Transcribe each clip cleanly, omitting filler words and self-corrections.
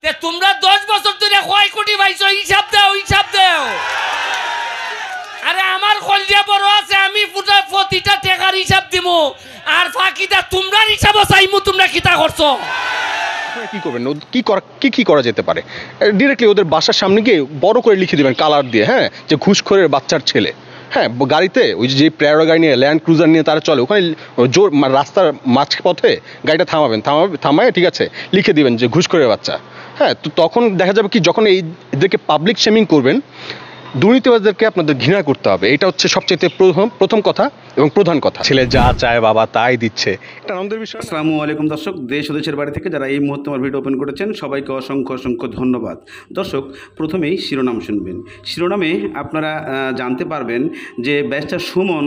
তোমরা 10 বছর ধরে কয় কোটি পাইছো হিসাব দাও হিসাব দাও। আরে আমার কলজা বড় আছে, আমি প্রতিটা টাকার হিসাব দিমু, আর ফাঁকিটা তোমরা হিসাব চাইমু। তোমরা কিতা করছো? কি করবেন, কি করা যেতে পারে? ডিরেক্টলি ওদের বাসার সামনে গিয়ে বড় করে লিখে দিবেন কালার দিয়ে, হ্যাঁ, যে ঘুষখোরের বাচ্চার ছেলে। হ্যাঁ, গাড়িতে ওই যে প্রায়োর গাড়ি নিয়ে, ল্যান্ড ক্রুজার নিয়ে তারা চলে, ওখানে জোর রাস্তার মাঝপথে গাড়িটা থামায়, ঠিক আছে, লিখে দিবেন যে ঘুষখোরের বাচ্চা। হ্যাঁ, তো তখন দেখা যাবে কি, যখন এদেরকে পাবলিক শেমিং করবেন, দুর্নীতিবাজদেরকে আপনাদের ঘৃণা করতে হবে। এটা হচ্ছে সবচেয়ে প্রথম কথা এবং প্রধান কথা। ছেলে যা চায় বাবা তাই দিচ্ছে, এটা আনন্দের বিষয়। আসসালামু আলাইকুম দর্শক, দেশ ও দেশের বাড়ি থেকে যারা এই মুহূর্তে আমার ভিডিও ওপেন করেছেন সবাইকে অসংখ্য ধন্যবাদ। দর্শক, প্রথমেই শিরোনাম শুনবেন। শিরোনামে আপনারা জানতে পারবেন যে ব্যারিস্টার সুমন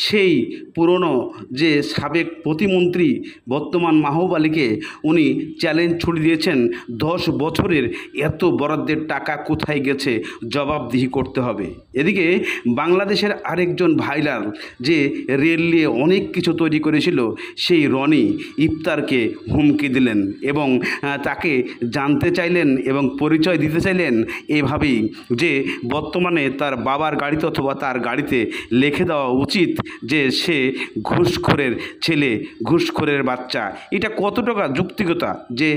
সেই পুরনো যে সাবেক প্রতিমন্ত্রী বর্তমান মাহবুব আলীকে উনি চ্যালেঞ্জ ছুড়ে দিয়েছেন, 10 বছরের এত বরাদ্দের টাকা কোথায় গেছে জবাবদিহি করতে হবে। এদিকে বাংলাদেশের আরেকজন ভাইরাল যে রেল নিয়ে অনেক কিছু তৈরি করেছিল, সেই রনি ইফতারকে হুমকি দিলেন এবং তাকে জানতে চাইলেন এবং পরিচয় দিতে চাইলেন এভাবেই যে বর্তমানে তার বাবার গাড়িতে অথবা তার গাড়িতে লিখে দেওয়া উচিত যে সে ঘুষখোরের ছেলে, ঘুষখোরের বাচ্চা। এটা কতটুকু যুক্তিগতা যে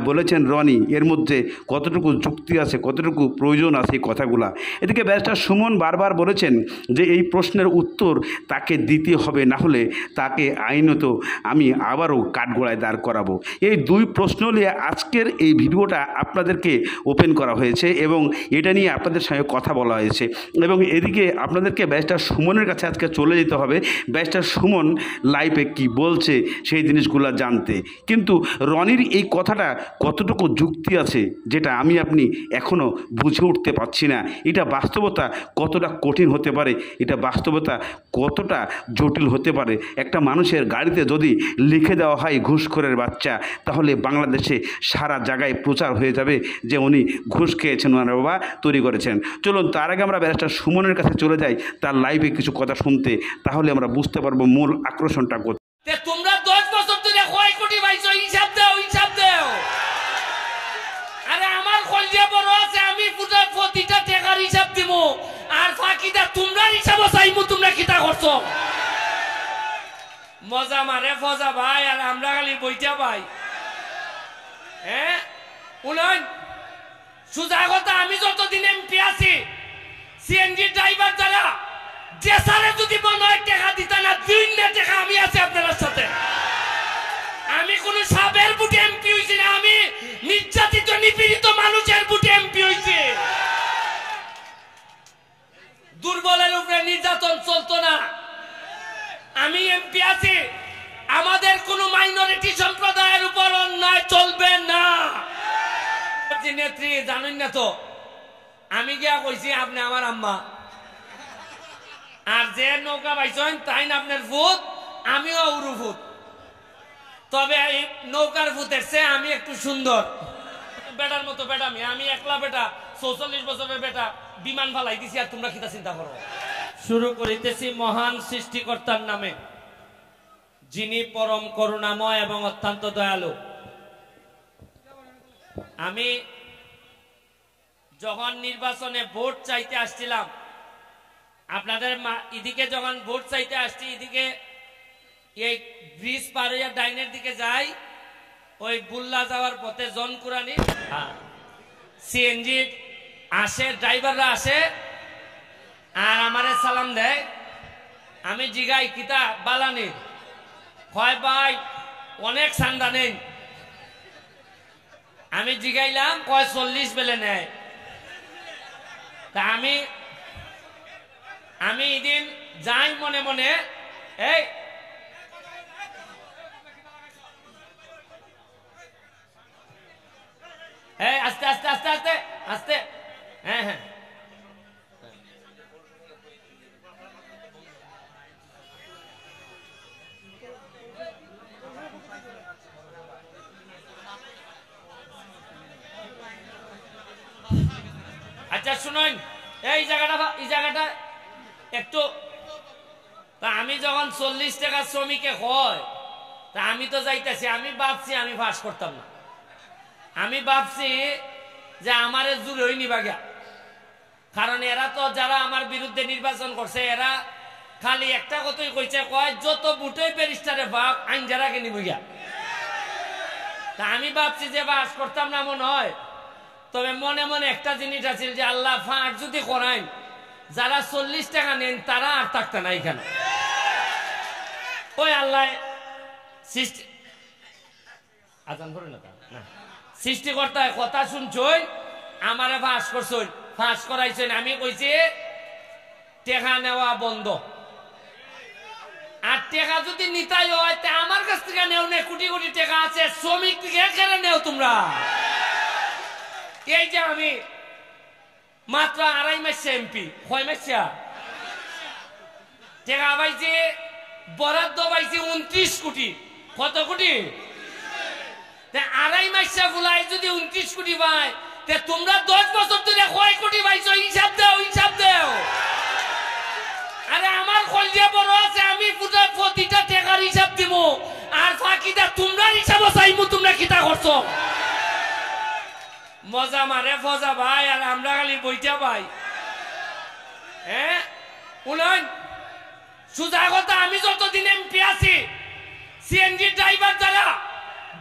বলেছেন রনি, এর মধ্যে কতটুকু যুক্তি আছে, কতটুকু প্রয়োজন আছে এই কথাগুলা। এদিকে ব্যারিস্টার সুমন বারবার বলেছেন যে এই প্রশ্নের উত্তর তাকে দিতে হবে, না হলে তাকে আইনত আমি আবারও কাঠগড়ায় দাঁড় করাবো। এই দুই প্রশ্ন নিয়ে আজকের এই ভিডিওটা আপনাদেরকে ওপেন করা হয়েছে এবং এটা নিয়ে আপনাদের সঙ্গে কথা বলা হয়েছে। এবং এদিকে আপনাদেরকে ব্যারিস্টার সুমনের কাছে আজকে চলে যেতে হবে, ব্যারিস্টার সুমন লাইভে কি বলছে সেই জিনিসগুলো জানতে। কিন্তু রনির এই কথাটা কতটুকু যুক্তি আছে যেটা আমি আপনি এখনও বুঝে উঠতে পারছি না। এটা বাস্তবতা কতটা কঠিন হতে পারে, এটা বাস্তবতা কতটা জটিল হতে পারে। একটা মানুষের গাড়িতে যদি লিখে দেওয়া হয় ঘুষখোরের বাচ্চা, তাহলে বাংলাদেশে সারা জায়গায় প্রচার হয়ে যাবে যে উনি ঘুষ খেয়েছেন, ওনার বাবা তৈরি করেছেন। চলুন তার আগে আমরা ব্যারিস্টার সুমনের কাছে চলে যাই তার লাইভে কিছু কথা শুনতে, তাহলে আমরা বুঝতে পারবো মূল আকর্ষণটা কোথায়। তোমরা 10 বছর ধরে কয় কোটি পাইছো হিসাব দাও হিসাব দাও। আরে আমার কলজা বড় আছে, আমি প্রতিটা টাকার হিসাব দিমু, আর ফাঁকিটা তোমরা হিসাব চাইমু। তোমরা কিতা করছো? মজা মারে ফজা ভাই, আর আমরা খালি বইটা ভাই। হ্যাঁ উনন সুজা কথা, আমি যতদিন এমপি আছি সিএনজি ড্রাইভার যারা যে সারে যদি মনে হয় টাকা দিতা না, 2 টাকা আমি আছি আপনার সাথে। আমি কোন সাবের বুটে এমপি হইছি না, আমি নির্যাতিত নিপীড়িত মানুষের বুটে এমপি হইছি। দুর্বলের উপরে নির্যাতন চলতো না। আমি এমপি আছি, আমাদের কোন মাইনরিটি সম্প্রদায়ের উপর অন্যায় চলবে না। নেত্রী জানেন না তো, আমি গিয়া কইছি আপনি আমার আম্মা, আর যে নৌকা পাইছেন তাই না আপনার ভূত, আমিও উরু ভূত। তবে এই নৌকার ভূতের চেয়ে আমি একটু সুন্দর, বেটার মতো বেটামি। আমি একলা বেটা, 44 বছরের বেটা, বিমান ফালাই দিছি, আর তোমরা কিতা চিন্তা করো। শুরু করিতেছি মহান সৃষ্টিকর্তার নামে, যিনি পরম করুণাময় এবং অত্যন্ত দয়ালু। আমি যখন নির্বাচনে ভোট চাইতে আসছিলাম, আপনাদের এদিকে যখন ভোট চাইতে আসছি, এদিকে এই ব্রিজ পার হইয়া ডাইনের দিকে যাই, ওই বুল্লা যাওয়ার পথে জনকুরানি সিএনজি আসে, ড্রাইভাররা আসে আর আমারে সালাম দেয়। আমি জিগাই কিতা বালানি, হয় ভাই অনেক সান্দা নেই। আমি জিগাইলাম, কয় 40 বেলে নেয়। তা আমি এদিন যাই মনে মনে, এই আস্তে আস্তে আস্তে আস্তে আস্তে, হ্যাঁ হ্যাঁ, আচ্ছা শুনুন, এই জায়গাটা একটু। তা আমি যখন 40 টাকা শ্রমিকে হয়, তা আমি তো যাইতেছি, আমি ভাবছি আমি পাস করতাম না। আমি ভাবছি যে আমারে জুড়েই নিবা গিয়া, কারণ এরা তো যারা আমার বিরুদ্ধে নির্বাচন করছে এরা খালি একটা কথাই কইছে, কয় যত বুটে ব্যারিস্টারে ভাগ আইন যারাকে নিব গিয়া। তা আমি ভাবছি যে বাস করতাম না মনে হয়, তবে মনে মনে একটা জিনিস আছে যে আল্লাহ ফাঁক যদি করাইন, যারা 40 টাকা নেন তারা আর থাকতে না এখানে। ওই আল্লাহ সৃষ্টি আজান করে না সৃষ্টিকর্তায় কথা শুনছই, আমারে ফাঁস করছই, ফাঁস করাইছেন। আমি কইছি টেকা নেওয়া বন্ধ, আর টেকা যদি নিতাই হয় তা আমার কাছ থেকে নেও নে, কোটি কোটি টাকা আছে, শ্রমিক থেকে কেন নেও তোমরা? এই যে আমি মাত্র 2.5 মাস এমপি, কয় মাস টাকা পাইছি, বরাদ্দ পাইছি 29 কোটি। কত কোটি? 2.5 মাস ফুলাই যদি 29 কোটি পায়, তে তোমরা 10 বছর ধরে কয় কোটি পাইছো? হিসাব দাও, হিসাব দাও। আরে আমার কলজা বড় আছে, আমি প্রতিটা টাকার হিসাব দিব, আর বাকিটা তোমরা হিসাব চাইমু। তোমরা কিতা করছো? মজা মারে ফজা ভাই, আর আমরা খালি বইটা ভাই। হ্যাঁ শুনুন, সুজা কথা, আমি যতদিন এমপি আছি সিএনজি ড্রাইভার দ্বারা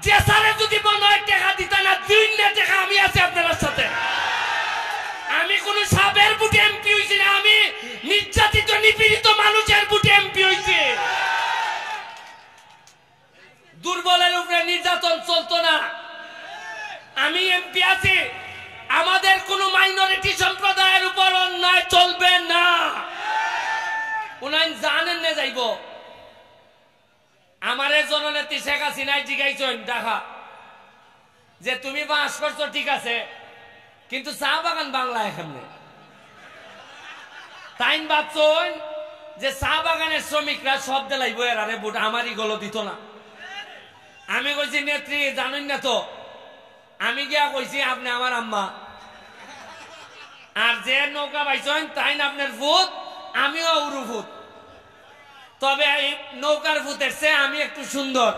যে সারে যদি মনে হয় টাকা দিতে না, 2 টাকা আমি আছি আপনার সাথে। আমি কোন সাবের বুটে এমপি হইছি না, আমি নির্যাতিত নিপীড়িত মানুষের বুটে এমপি হইছি। দুর্বলের উপরে নির্যাতন চলতো না। আমি এমপি আছি, আমাদের কোন মাইনরিটি সম্প্রদায়ের উপর অন্যায় চলবে না। উনাই জানেন না যাইব। আমারে জননেত্রী শেখ হাসিনাই জিগাইছেন ঢাকা যে তুমি বাস করছো ঠিক আছে, কিন্তু চা বাগান বাংলায় কেমনে? তাই ভাবছেন যে চা বাগানের শ্রমিকরা সব দেলাইব, এরারে ভোট আমারই গলো দিত না। আমি কইছি নেত্রী জানেন না তো, আমি গিয়া কইছি আপনি আমার আম্মা, আর যে নৌকা পাইছেন তাই না আপনার ভূত, আমিও উরু ভূত। তবে এই নৌকার ভূতের চেয়ে আমি একটু সুন্দর।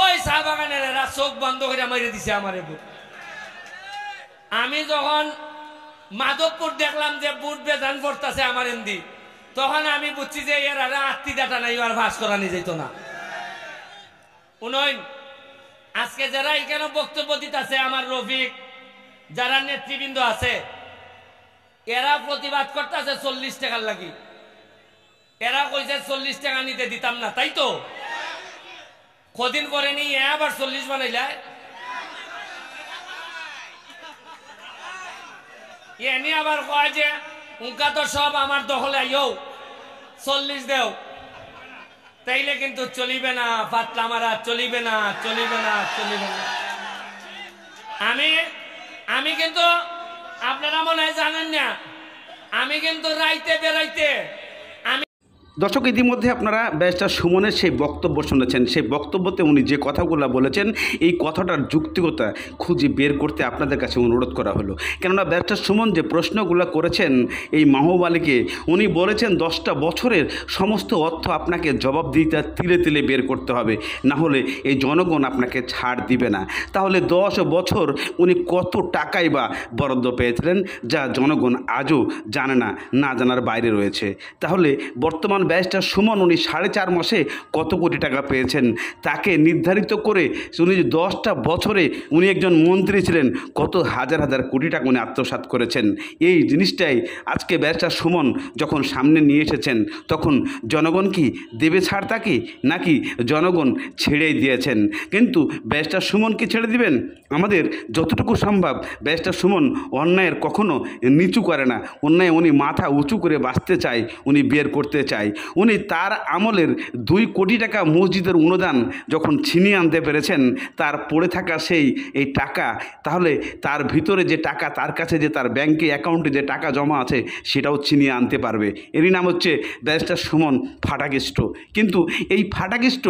ওই চা বাগানের এরা চোখ বন্ধ করে মারিয়ে দিছে আমারে ভূত। আমি যখন মাধবপুর দেখলাম যে বুট বেদান পড়তেছে আমার এন্দি, তখন আমি বুঝছি যে এর আত্মীয়তা নাই, আর ভাস করা নিয়ে যেত না। উন্নয়ন আজকে যারা এখানে বক্তব্য দিতেছে, আমার রফিক, যারা নেতৃবৃন্দ আছে, এরা প্রতিবাদ করতেছে 40 টাকার লাগি। এরা কইছে 40 টাকা নিতে দিতাম না, তাই তো? কদিন পরে নি আবার 40 বানাইলাই। এনে আবার কয় যে উনকা তো সব আমার দখলে আইও, 40 দেও, তাইলে কিন্তু চলিবে না, পাতলা মারা চলিবে না, চলিবে না, চলিবে না। আমি কিন্তু আপনারা মনে হয় জানেন না, আমি কিন্তু রাইতে বেড়াইতে দর্শক, ইতিমধ্যে আপনারা ব্যারিস্টার সুমনের সেই বক্তব্য শুনেছেন। সেই বক্তব্যতে উনি যে কথাগুলো বলেছেন, এই কথাটার যুক্তিকতা খুঁজে বের করতে আপনাদের কাছে অনুরোধ করা হলো। কেননা ব্যারিস্টার সুমন যে প্রশ্নগুলো করেছেন এই মাহবুব আলীকে, উনি বলেছেন 10টা বছরের সমস্ত অর্থ আপনাকে জবাবদিহিতা তিলে তিলে বের করতে হবে, না হলে এই জনগণ আপনাকে ছাড় দিবে না। তাহলে 10 বছর উনি কত টাকাই বা বরাদ্দ পেয়েছিলেন, যা জনগণ আজও জানে না, না জানার বাইরে রয়েছে। তাহলে বর্তমান ব্যারিস্টার সুমন উনি 4.5 মাসে কত কোটি টাকা পেয়েছেন, তাকে নির্ধারিত করে উনি 10টা বছরে উনি একজন মন্ত্রী ছিলেন, কত হাজার হাজার কোটি টাকা উনি আত্মসাৎ করেছেন। এই জিনিসটাই আজকে ব্যারিস্টার সুমন যখন সামনে নিয়ে এসেছেন, তখন জনগণ কি দেবে ছাড় তাকে, নাকি জনগণ ছেড়েই দিয়েছেন? কিন্তু ব্যারিস্টার সুমনকে ছেড়ে দিবেন? আমাদের যতটুকু সম্ভব ব্যারিস্টার সুমন অন্যায়ের কখনো নিচু করে না। অন্যায় উনি মাথা উঁচু করে বাঁচতে চায়, উনি বের করতে চায়। উনি তার আমলের 2 কোটি টাকা মসজিদের অনুদান যখন ছিনিয়ে আনতে পেরেছেন, তার পড়ে থাকা এই টাকা, তাহলে তার ভিতরে যে টাকা, তার কাছে যে তার ব্যাংকে অ্যাকাউন্টে যে টাকা জমা আছে, সেটাও ছিনিয়ে আনতে পারবে। এরই নাম হচ্ছে ব্যারিস্টার সুমন ফাটাকেষ্ট। কিন্তু এই ফাটাকেষ্ট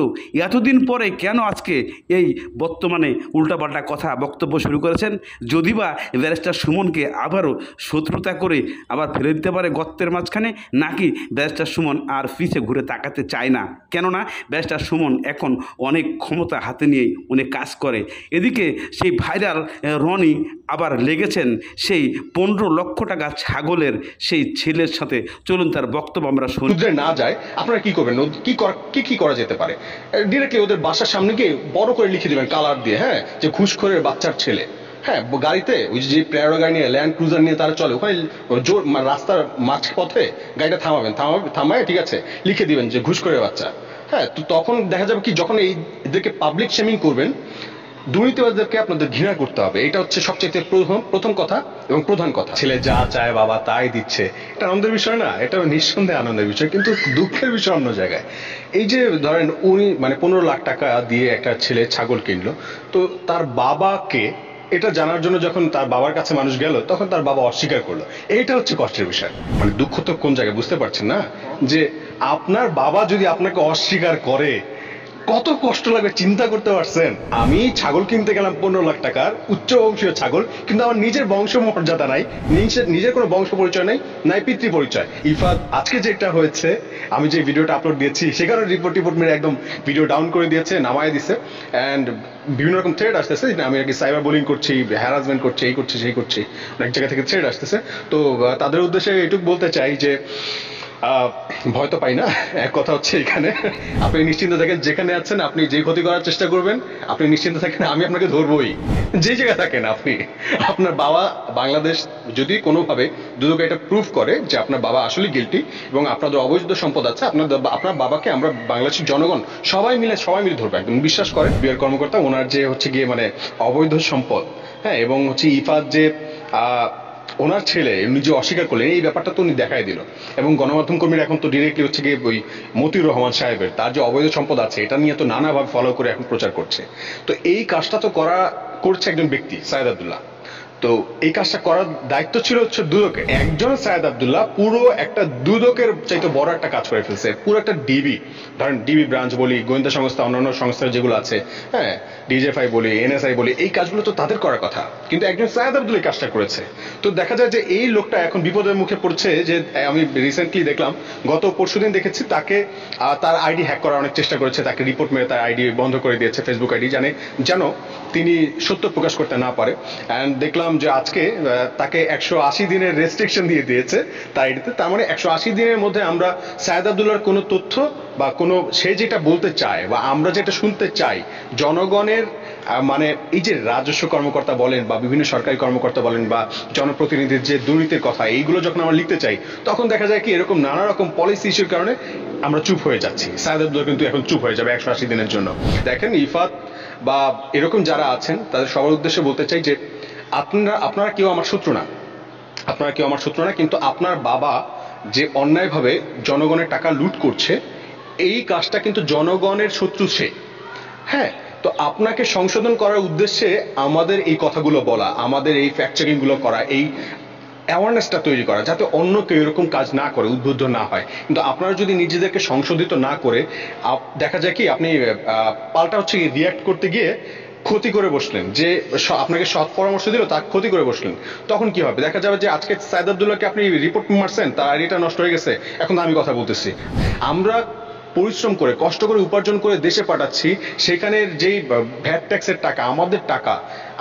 এতদিন পরে কেন আজকে এই বর্তমানে উল্টাপাল্টা কথা বক্তব্য শুরু করেছেন? যদি বা ব্যারিস্টার সুমনকে আবারও শত্রুতা করে আবার ফেলে দিতে পারে গর্তের মাঝখানে, নাকি ব্যারিস্টার সুমন আর পিছে ঘুরে তাকাতে চায় না, কেননা ব্যারিস্টার সুমন এখন অনেক ক্ষমতা হাতে নিয়ে উনি কাজ করে। এদিকে সেই ভাইরাল রনি আবার লেগেছেন সেই 15 লক্ষ টাকা ছাগলের সেই ছেলের সাথে। চলুন তার বক্তব্য আমরা শুনি। উদ্রে না যায় আপনারা কি করবেন, কি করা যেতে পারে? ডিরেক্টলি ওদের বাসার সামনে গিয়ে বড় করে লিখে দিবেন কালার দিয়ে, হ্যাঁ, যে ঘুষখোরের বাচ্চার ছেলে। হ্যাঁ, গাড়িতে ওই যে প্রেরো গাড়ি নিয়ে, ল্যান্ড ক্রুজার নিয়ে তারা চলে, ওখানে জোর রাস্তার মাঝপথে গাড়িটা থামায়, ঠিক আছে, লিখে দিবেন যে ঘুষখোরের বাচ্চা। হ্যাঁ, তো তখন দেখা যাবে কি, যখন এদেরকে পাবলিক শেমিং করবেন, দুর্নীতিবাদদেরকে আপনাদের ঘৃণা করতে হবে। এটা হচ্ছে সবচেয়ে প্রথম কথা এবং প্রধান কথা। ছেলে যা চায় বাবা তাই দিচ্ছে, এটা আনন্দের বিষয় না, এটা নিঃসন্দেহে আনন্দের বিষয়, কিন্তু দুঃখের বিষয় অন্য জায়গায়। এই যে ধরেন উনি 15 লাখ টাকা দিয়ে একটা ছেলে ছাগল কিনলো, তো তার বাবাকে এটা জানার জন্য যখন তার বাবার কাছে মানুষ গেল, তখন তার বাবা অস্বীকার করলো। এইটা হচ্ছে কষ্টের বিষয়। দুঃখ তো কোন জায়গায় বুঝতে পারছেন না, যে আপনার বাবা যদি আপনাকে অস্বীকার করে কত কষ্ট লাগবে চিন্তা করতে পারছেন? আমি ছাগল কিনতে গেলাম 15 লাখ টাকার উচ্চ বংশীয় ছাগল, কিন্তু আমার নিজের বংশ মর্যাদা নাই, নিজের কোনো বংশ পরিচয় নাই পিতৃ পরিচয়। ইফাত আজকে যেটা হয়েছে, আমি যে ভিডিওটা আপলোড দিয়েছি সেখানে রিপোর্ট মেরে একদম ভিডিও ডাউন করে দিয়েছে, নামায় দিছে, অ্যান্ড বিভিন্ন রকম থ্রেড আসতেছে, আমি আর কি সাইবার বুলিং করছি, হ্যারাসমেন্ট করছি, এই করছি সেই করছি, অনেক জায়গা থেকে থ্রেড আসতেছে। তো তাদের উদ্দেশ্যে এটুকু বলতে চাই যে ভয় তো পাই না। এক কথা হচ্ছে, এখানে আপনি নিশ্চিন্ত থাকেন, যেখানে আছেন আপনি যে ক্ষতি করার চেষ্টা করবেন আপনি নিশ্চিন্ত থাকেন, আমি আপনাকে ধরবই। যে জায়গায় থাকেন আপনি, আপনার বাবা বাংলাদেশ যদি কোনোভাবে দুদক এটা প্রুফ করে যে আপনার বাবা আসলে গিল্টি এবং আপনাদের অবৈধ সম্পদ আছে, আপনার বাবাকে আমরা বাংলাদেশের জনগণ সবাই মিলে ধরবো। একদম বিশ্বাস করেন বিআর কর্মকর্তা ওনার যে হচ্ছে গিয়ে অবৈধ সম্পদ, হ্যাঁ, এবং হচ্ছে ইফাত যে ওনার ছেলে উনি যে অস্বীকার করলেন, এই ব্যাপারটা তো উনি দেখাই দিল। এবং গণমাধ্যম কর্মীরা এখন তো ডিরেক্টলি হচ্ছে গিয়ে ওই মতিউর রহমান সাহেবের তার যে অবৈধ সম্পদ আছে এটা নিয়ে তো নানাভাবে ফলো করে এখন প্রচার করছে। তো এই কাজটা তো করছে একজন ব্যক্তি, সায়েদ আব্দুল্লাহ। তো এই কাজটা করার দায়িত্ব ছিল হচ্ছে দুদকের। একজন সায়েদ আব্দুল্লাহ পুরো একটা দুদকের চাইতে বড় একটা কাজ করে ফেলছে। পুরো একটা ডিবি, ধরেন ডিবি ব্রাঞ্চ বলি, গোয়েন্দা সংস্থা, অন্যান্য সংস্থা যেগুলো আছে, হ্যাঁ, ডিজিএফআই বলি, এনএসআই বলি, এই কাজগুলো তো তাদের করার কথা, কিন্তু একজন সায়েদ আব্দুল্লাহ কাজটা করেছে। তো দেখা যায় যে এই লোকটা এখন বিপদের মুখে পড়ছে। যে আমি রিসেন্টলি দেখলাম, গত পরশুদিন দেখেছি, তাকে তার আইডি হ্যাক করার অনেক চেষ্টা করেছে, তাকে রিপোর্ট মেরে তার আইডি বন্ধ করে দিয়েছে, ফেসবুক আইডি, যেন তিনি সত্য প্রকাশ করতে না পারে। অ্যান্ড দেখলাম যে আজকে তাকে 180 দিনের রেস্ট্রিকশন দিয়ে দিয়েছে তার আইডিতে। তার মানে 180 দিনের মধ্যে আমরা সায়েদ আব্দুল্লাহর কোনো তথ্য বা কোনো সে যেটা বলতে চায় বা আমরা যেটা শুনতে চাই, জনগণের এই যে রাজস্ব কর্মকর্তা বলেন বা বিভিন্ন সরকারি কর্মকর্তা বলেন বা জনপ্রতিনিধির যে দুর্নীতির কথা, এইগুলো যখন আমরা লিখতে চাই, তখন দেখা যায় কি এরকম নানা রকম পলিসি ইস্যুর কারণে আমরা চুপ হয়ে যাচ্ছি। সায়েদ আব্দুল্লাহ কিন্তু এখন চুপ হয়ে যাবে 180 দিনের জন্য। দেখেন, ইফাত বা এরকম যারা আছেন তাদের সবার উদ্দেশ্যে বলতে চাই যে আপনারা কেউ আমার শত্রু না, কিন্তু আপনার বাবা যে অন্যায়ভাবে জনগণের টাকা লুট করছে, এই কাজটা কিন্তু জনগণের শত্রু সে। হ্যাঁ, তো আপনাকে সংশোধন করার উদ্দেশ্যে আমাদের এই কথাগুলো বলা, আমাদের এই ফ্যাক্ট চেকিং গুলো করা, এই অ্যাওয়ারনেসটা তৈরি করা, যাতে অন্য কেউ এরকম কাজ না করে, উদ্বুদ্ধ না হয়। কিন্তু আপনারা যদি নিজেদেরকে সংশোধিত না করে, দেখা যায় কি আপনি পাল্টা হচ্ছে রিয়াক্ট করতে গিয়ে ক্ষতি করে বসলেন, যে আপনাকে সৎ পরামর্শ দিল তা ক্ষতি করে বসলেন, তখন কি হবে? দেখা যাবে যে আজকে সায়েদ আব্দুল্লাহকে আপনি রিপোর্ট মারছেন, তার আইডিটা নষ্ট হয়ে গেছে, এখন আমি কথা বলতেছি। আমরা পরিশ্রম করে কষ্ট করে উপার্জন করে দেশে পাঠাচ্ছি, সেখানের যেই ভ্যাট ট্যাক্সের টাকা,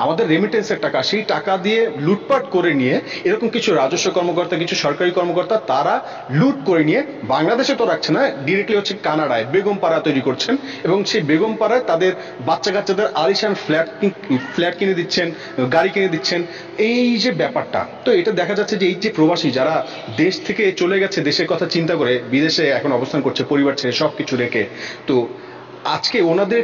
আমাদের রেমিটেন্সের টাকা, সেই টাকা দিয়ে লুটপাট করে নিয়ে এরকম কিছু রাজস্ব কর্মকর্তা, কিছু সরকারি কর্মকর্তা তারা লুট করে নিয়ে বাংলাদেশে তো রাখছে না, ডিরেক্টলি হচ্ছে কানাডায় বেগমপাড়া তৈরি করছেন, এবং সেই বেগমপাড়ায় তাদের বাচ্চা কাচ্চাদের আলিশান ফ্ল্যাট কিনে দিচ্ছেন, গাড়ি কিনে দিচ্ছেন। এই যে ব্যাপারটা, তো এটা দেখা যাচ্ছে যে এই যে প্রবাসী যারা দেশ থেকে চলে গেছে, দেশের কথা চিন্তা করে বিদেশে এখন অবস্থান করছে, পরিবার ছেড়ে সবকিছু রেখে, তো আজকে ওনাদের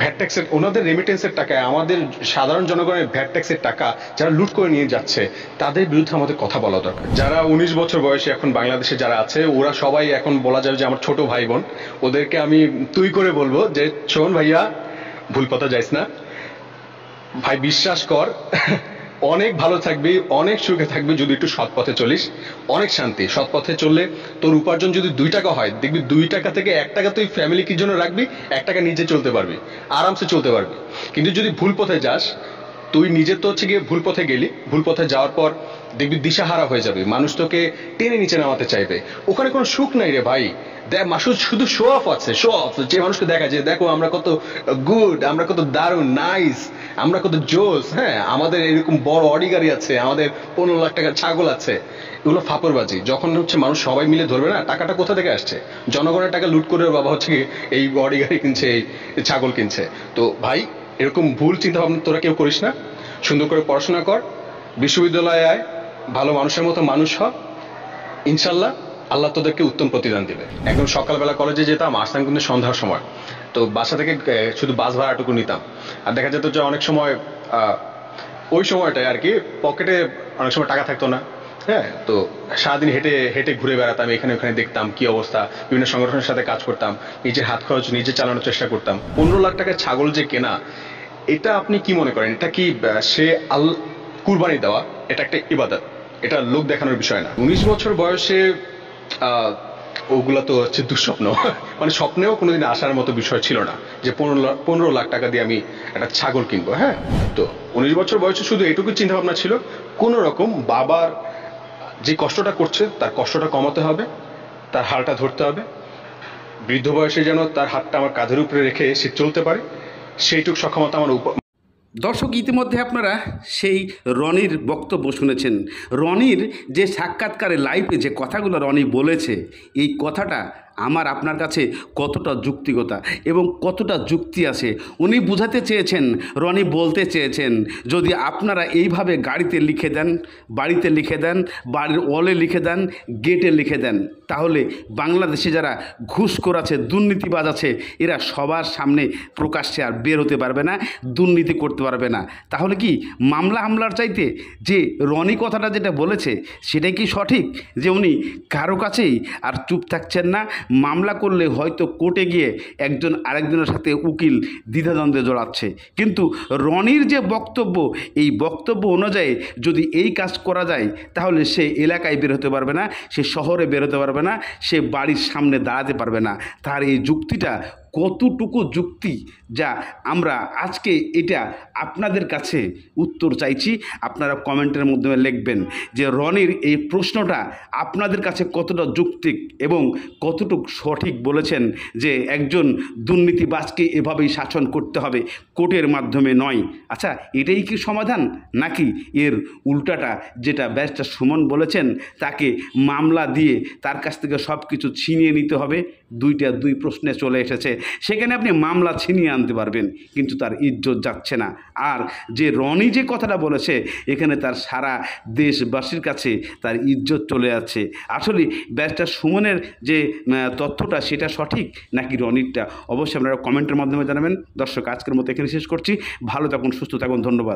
ভ্যাট ট্যাক্সের, ওনাদের রেমিটেন্সের টাকায় আমাদের সাধারণ জনগণের ভ্যাট ট্যাক্সের টাকা যারা লুট করে নিয়ে যাচ্ছে, তাদের বিরুদ্ধে আমাদের কথা বলা দরকার। যারা 19 বছর বয়সে এখন বাংলাদেশে যারা আছে, ওরা সবাই এখন বলা যাবে যে আমার ছোট ভাই বোন। ওদেরকে আমি তুই করে বলবো যে শোন ভাইয়া, ভুল পথে যাইস না ভাই, বিশ্বাস কর, অনেক ভালো থাকবি, অনেক সুখে থাকবি যদি একটু সৎ পথে চলিস, অনেক শান্তি। সৎ পথে চললে তোর উপার্জন যদি 2 টাকা হয়, দেখবি 2 টাকা থেকে 1 টাকা তুই ফ্যামিলি কি জন্য রাখবি, 1 টাকা নিজে চলতে পারবি, আরামসে চলতে পারবি। কিন্তু যদি ভুল পথে যাস, তুই নিজে তো হচ্ছে গিয়ে ভুল পথে গেলি, ভুল পথে যাওয়ার পর দেখবি দিশাহারা হয়ে যাবে, মানুষ তোকে টেনে নিচে নামাতে চাইবে, ওখানে কোনো সুখ নাই রে ভাই। দেখ মাসুদ শুধু শো অফ আছে, শো অফ, যে মানুষকে দেখা যায় দেখো আমরা কত গুড, আমরা কত দারুণ নাইস, আমরা কত জোস, হ্যাঁ আমাদের এরকম বড় অডি গাড়ি আছে, আমাদের 15 লাখ টাকার ছাগল আছে। এগুলো ফাপড়বাজি। যখন হচ্ছে মানুষ সবাই মিলে ধরবে না টাকাটা কোথা থেকে আসছে, জনগণের টাকা লুট করে বাবা হচ্ছে এই অডি গাড়ি কিনছে, এই ছাগল কিনছে। তো ভাই এরকম ভুল চিন্তা ভাবনা তোরা কেউ করিস না, সুন্দর করে পড়াশোনা কর, বিশ্ববিদ্যালয়ে আয়, ভালো মানুষের মতো মানুষ হ, ইনশাল্লাহ আল্লাহ তোদেরকে উত্তম প্রতিদান দিবে। একদম সকালবেলা কলেজে যেতাম, আসতাম কিন্তু সন্ধ্যার সময়, তো বাসা থেকে শুধু বাস ভাড়াটুকু নিতাম। আর দেখা যেত যে অনেক সময় ওই সময়টায় আর কি পকেটে অনেক সময় টাকা থাকতো না, হ্যাঁ, তো সারাদিন হেঁটে হেঁটে ঘুরে বেড়াতাম, এখানে ওখানে দেখতাম কি অবস্থা, বিভিন্ন সংগঠনের সাথে কাজ করতাম, নিজের হাত খরচ নিজে চালানোর চেষ্টা করতাম। 15 লাখ টাকার ছাগল যে কেনা, এটা আপনি কি মনে করেন, এটা কি সে কুরবানি দেওয়া, এটা একটা ইবাদত, এটা লোক দেখানোর বিষয় না। 19 বছর বয়সে ওগুলা তো হচ্ছে দুঃস্বপ্ন, মানে স্বপ্নেও কোনোদিন আসার মতো বিষয় ছিল না যে 15 লাখ টাকা দিয়ে আমি একটা ছাগল কিনবো। হ্যাঁ, তো 19 বছর বয়সে শুধু এইটুকু চিন্তা ভাবনা ছিল, কোন রকম বাবার যে কষ্টটা করছে তার কষ্টটা কমাতে হবে, তার হালটা ধরতে হবে, বৃদ্ধ বয়সে যেন তার হাতটা আমার কাঁধের উপরে রেখে সে চলতে পারে, সেইটুকু সক্ষমতা আমার দর্শক, ইতিমধ্যে আপনারা সেই রনির বক্তব্য শুনেছেন। রনির যে সাক্ষাৎকারে লাইভে যে কথাগুলো রনি বলেছে, এই কথাটা আমার আপনার কাছে কতটা যুক্তিগতা এবং কতটা যুক্তি আছে উনি বুঝাতে চেয়েছেন, রনি বলতে চেয়েছেন, যদি আপনারা এইভাবে গাড়িতে লিখে দেন, বাড়িতে লিখে দেন, বাড়ির ওয়ালে লিখে দেন, গেটে লিখে দেন, তাহলে বাংলাদেশে যারা ঘুষখোর আছে, দুর্নীতিবাজ আছে, এরা সবার সামনে প্রকাশ্যে আর বের হতে পারবে না, দুর্নীতি করতে পারবে না। তাহলে কি মামলা হামলার চাইতে যে রনি কথাটা যেটা বলেছে সেটাই কি সঠিক, যে উনি কারো কাছেই আর চুপ থাকছেন না, মামলা করলে হয়তো কোর্টে গিয়ে একজন আরেকজনের সাথে উকিল দ্বিধাদ্বন্দ্বে জড়াচ্ছে। কিন্তু রনির যে বক্তব্য, এই বক্তব্য অনুযায়ী যদি এই কাজ করা যায় তাহলে সে এলাকায় বের হতে পারবে না, সে শহরে বের হতে পারবে না, সে বাড়ির সামনে দাঁড়াতে পারবে না। তার এই যুক্তিটা কতটুকু যুক্তি, যা আমরা আজকে এটা আপনাদের কাছে উত্তর চাইছি। আপনারা কমেন্টের মাধ্যমে লিখবেন যে রনির এই প্রশ্নটা আপনাদের কাছে কতটা যৌক্তিক এবং কতটুকু সঠিক বলেছেন, যে একজন দুর্নীতিবাজকে এভাবেই শাসন করতে হবে, কোর্টের মাধ্যমে নয়। আচ্ছা, এটাই কি সমাধান, নাকি এর উল্টাটা যেটা ব্যারিস্টার সুমন বলেছেন, তাকে মামলা দিয়ে তার কাছ থেকে সব কিছু ছিনিয়ে নিতে হবে? দুই প্রশ্নে চলে এসেছে। সেখানে আপনি মামলা ছিনিয়ে আনতে পারবেন, কিন্তু তার ইজ্জত যাচ্ছে না। আর যে রনি যে কথাটা বলেছে, এখানে তার সারা দেশবাসীর কাছে তার ইজ্জত চলে যাচ্ছে। আসলে ব্যারিস্টার সুমনের যে তথ্যটা সেটা সঠিক নাকি রনিরটা, অবশ্যই আপনারা কমেন্টের মাধ্যমে জানাবেন। দর্শক, আজকের মতো এখানে শেষ করছি। ভালো থাকুন, সুস্থ থাকুন, ধন্যবাদ।